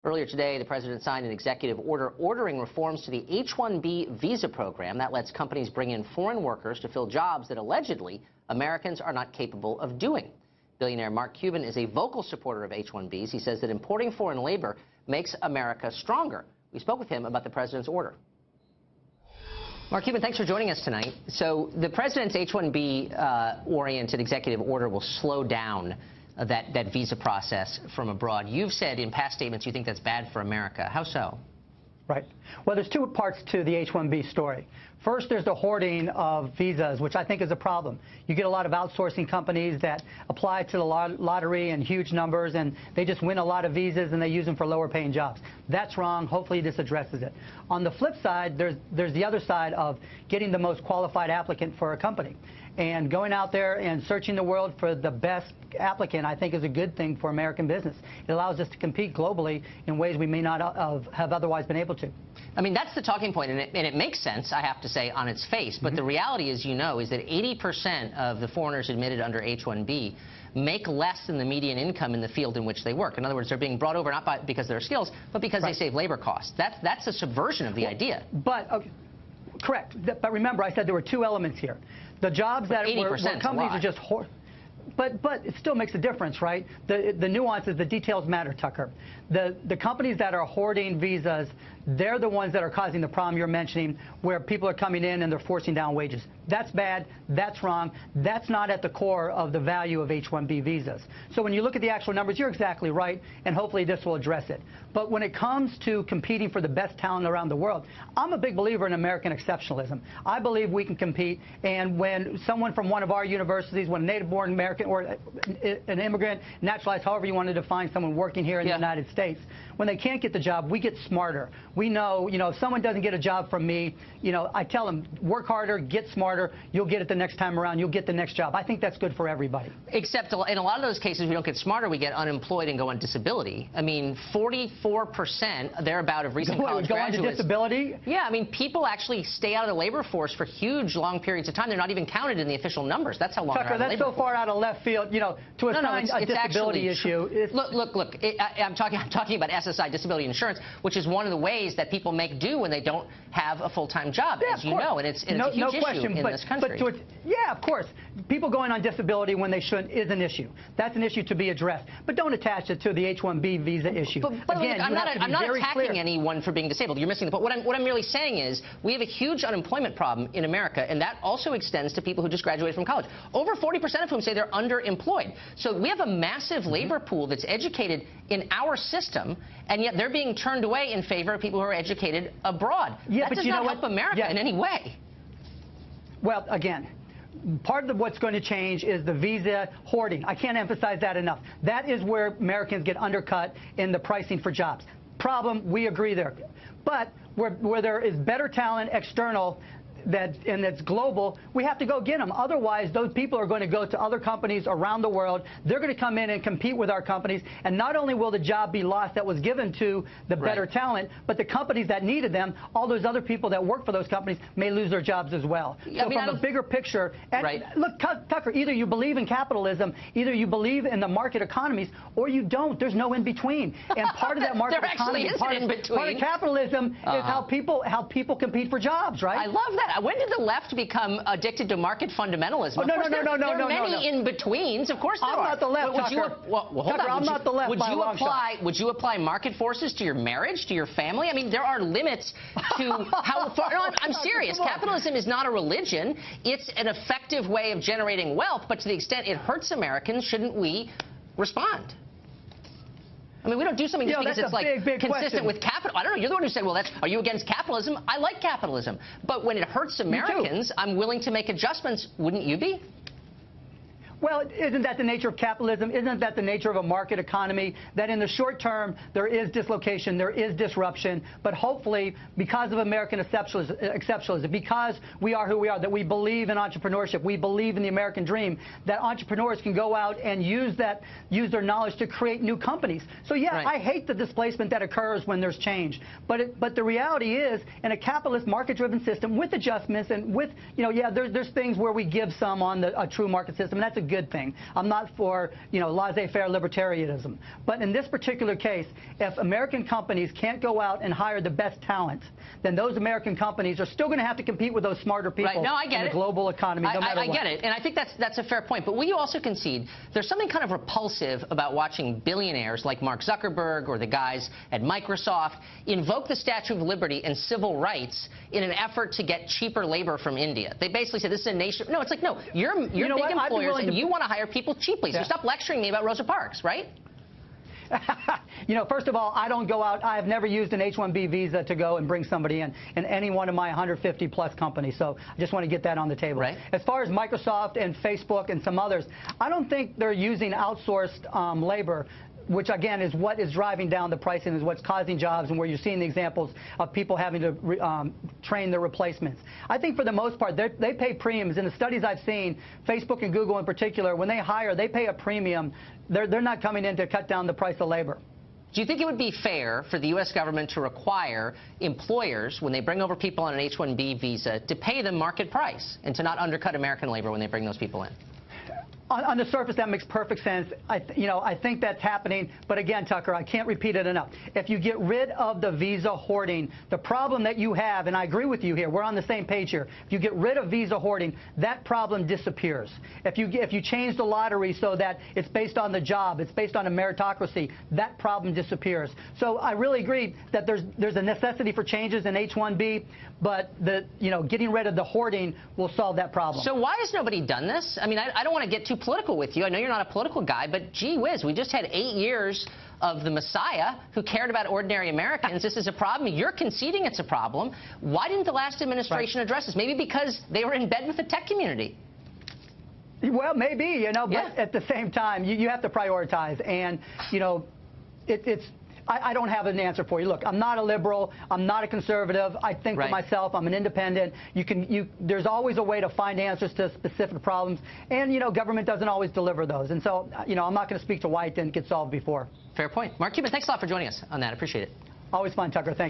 Earlier today, the president signed an executive order ordering reforms to the H-1B visa program that lets companies bring in foreign workers to fill jobs that allegedly Americans are not capable of doing. Billionaire Mark Cuban is a vocal supporter of H-1Bs. He says that importing foreign labor makes America stronger. We spoke with him about the president's order. Mark Cuban, thanks for joining us tonight. So the president's H-1B oriented executive order will slow down that visa process from abroad. You've said in past statements you think that's bad for America. How so? Right. Well, there's two parts to the H-1B story. First, there's the hoarding of visas, which I think is a problem. You get a lot of outsourcing companies that apply to the lottery in huge numbers, and they just win a lot of visas, and they use them for lower-paying jobs. That's wrong. Hopefully, this addresses it. On the flip side, there's the other side of getting the most qualified applicant for a company. And going out there and searching the world for the best applicant, I think, is a good thing for American business. It allows us to compete globally in ways we may not have otherwise been able to. I mean, that's the talking point, and it makes sense, I have to say, on its face. But the reality, as you know, is that 80% of the foreigners admitted under H-1B make less than the median income in the field in which they work. In other words, they're being brought over not because of their skills, but because they save labor costs. That's a subversion of the idea. But, okay, correct. But remember, I said there were two elements here. The jobs that were companies are just but it still makes a difference, right? The nuances, the details matter, Tucker. The companies that are hoarding visas, they're the ones that are causing the problem you're mentioning, where people are coming in and they're forcing down wages. That's bad. That's wrong. That's not at the core of the value of H-1B visas. So when you look at the actual numbers, you're exactly right, and hopefully this will address it. But when it comes to competing for the best talent around the world, I'm a big believer in American exceptionalism. I believe we can compete, and when someone from one of our universities, when a native-born American or an immigrant, naturalized, however you want to define someone working here in the United States, when they can't get the job, we get smarter. We know, if someone doesn't get a job from me, I tell them, work harder, get smarter, you'll get it the next time around, you'll get the next job. I think that's good for everybody. Except in a lot of those cases, we don't get smarter, we get unemployed and go on disability. I mean, 44% thereabout of recent college graduates. Go on to disability? Yeah, I mean, people actually stay out of the labor force for huge, long periods of time. They're not even counted in the official numbers. That's how long Tucker, they're out of the labor force. That's so far out of left field, to assign a disability issue. Look, I'm talking about SSI, disability insurance, which is one of the ways that people make do when they don't have a full-time job, as you know, and it's a huge issue in this country. Yeah, of course. People going on disability when they shouldn't is an issue. That's an issue to be addressed. But don't attach it to the H-1B visa issue. But again, I'm not attacking anyone for being disabled. You're missing the point. What I'm really saying is we have a huge unemployment problem in America, and that also extends to people who just graduated from college. Over 40% of whom say they're underemployed. So we have a massive labor pool that's educated in our system, and yet they're being turned away in favor of people who are educated abroad. Yeah, that does not help America in any way. Well, again, part of what's going to change is the visa hoarding. I can't emphasize that enough. That is where Americans get undercut in the pricing for jobs. Problem, we agree there. But where there is better talent external, and that's global, we have to go get them. Otherwise, those people are going to go to other companies around the world. They're going to come in and compete with our companies. And not only will the job be lost that was given to the better talent, but the companies that needed them, all those other people that work for those companies may lose their jobs as well. So from the bigger picture, look, Tucker, either you believe in capitalism, either you believe in the market economies, or you don't. There's no in between. And part of that market economy, part of capitalism is how people compete for jobs, right? I love that. When did the left become addicted to market fundamentalism? Oh, no. There are many in-betweens. Of course there are. I'm not the left, Tucker. I'm not the left by a long shot. Would you apply market forces to your marriage, to your family? I mean, there are limits to how far... No, I'm serious. Capitalism is not a religion. It's an effective way of generating wealth, but to the extent it hurts Americans, shouldn't we respond? I mean, we don't do something just because it's big consistent with capital. I don't know. You're the one who said, well, are you against capitalism? I like capitalism. But when it hurts Americans, I'm willing to make adjustments. Wouldn't you be? Well, isn't that the nature of capitalism? Isn't that the nature of a market economy? That in the short term, there is dislocation, there is disruption, but hopefully, because of American exceptionalism, because we are who we are, that we believe in entrepreneurship, we believe in the American dream, that entrepreneurs can go out and use their knowledge to create new companies. So, yeah, I hate the displacement that occurs when there's change. But the reality is, in a capitalist, market-driven system with adjustments and with, there's things where we give some on a true market system, and that's a good thing. I'm not for, laissez-faire libertarianism. But in this particular case, if American companies can't go out and hire the best talent, then those American companies are still going to have to compete with those smarter people in the global economy, no matter what. I get it, and I think that's a fair point. But will you also concede there's something kind of repulsive about watching billionaires like Mark Zuckerberg or the guys at Microsoft invoke the Statue of Liberty and civil rights in an effort to get cheaper labor from India? They basically say this is a nation. No, it's like, no, you're big employers and you want to hire people cheaply. So stop lecturing me about Rosa Parks, right? First of all, I don't go out. I have never used an H-1B visa to go and bring somebody in any one of my 150-plus companies. So I just want to get that on the table. Right. As far as Microsoft and Facebook and some others, I don't think they're using outsourced labor, which, again, is what is driving down the pricing, is what's causing jobs, and where you're seeing the examples of people having to train their replacements. I think for the most part, they pay premiums. In the studies I've seen, Facebook and Google in particular, when they hire, they pay a premium. They're not coming in to cut down the price of labor. Do you think it would be fair for the U.S. government to require employers, when they bring over people on an H-1B visa, to pay them market price and to not undercut American labor when they bring those people in? On the surface, that makes perfect sense. I think that's happening. But again, Tucker, I can't repeat it enough. If you get rid of the visa hoarding, the problem that you have, and I agree with you here, we're on the same page here. If you get rid of visa hoarding, that problem disappears. If you change the lottery so that it's based on the job, it's based on a meritocracy, that problem disappears. So I really agree that there's a necessity for changes in H-1B, but getting rid of the hoarding will solve that problem. So why has nobody done this? I mean, I don't want to get too political with you. I know you're not a political guy, but gee whiz, we just had 8 years of the Messiah who cared about ordinary Americans. This is a problem. You're conceding it's a problem. Why didn't the last administration address this? Maybe because they were in bed with the tech community. Well, maybe, but at the same time, you have to prioritize. And, I don't have an answer for you. Look, I'm not a liberal. I'm not a conservative. I think for myself. I'm an independent. There's always a way to find answers to specific problems. And, government doesn't always deliver those. And so, I'm not going to speak to why it didn't get solved before. Fair point. Mark Cuban, thanks a lot for joining us on that. I appreciate it. Always fun, Tucker. Thank you.